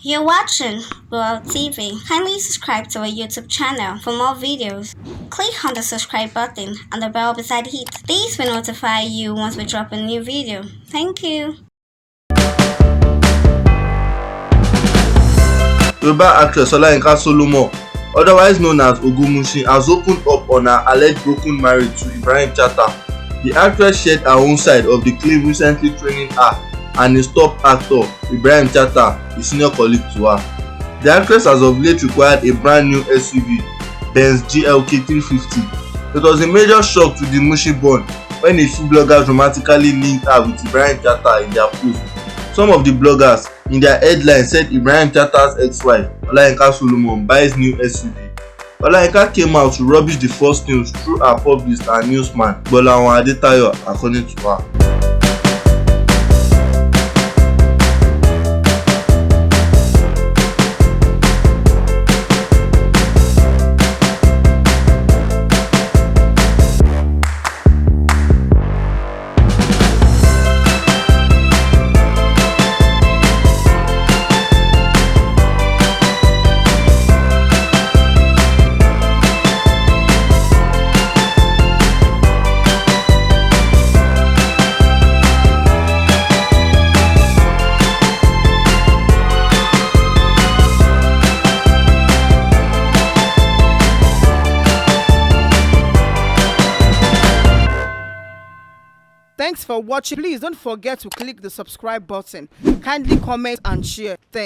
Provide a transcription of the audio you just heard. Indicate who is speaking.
Speaker 1: You're watching World TV. Kindly subscribe to our YouTube channel for more videos. Click on the subscribe button and the bell beside it. These will notify you once we drop a new video. Thank you.
Speaker 2: Yoruba actress Olayinka Solomon, otherwise known as Ogumushi, has opened up on her alleged broken marriage to Ibrahim Chatta. The actress shared her own side of the claim, recently training her and a top actor, Ibrahim Chatta, a senior colleague to her. The actress has of late required a brand new SUV, Benz GLK 350. It was a major shock to the Mushi bond when a few bloggers romantically linked her with Ibrahim Chatta in their post. Some of the bloggers in their headline said Ibrahim Chatta's ex-wife, Olayinka Solomon, buys new SUV. Olayinka came out to rubbish the false news through her publicist and newsman, Gbolahan Adetayo, according to her.
Speaker 3: Thanks for watching. Please don't forget to click the subscribe button. Kindly comment and share. Thanks.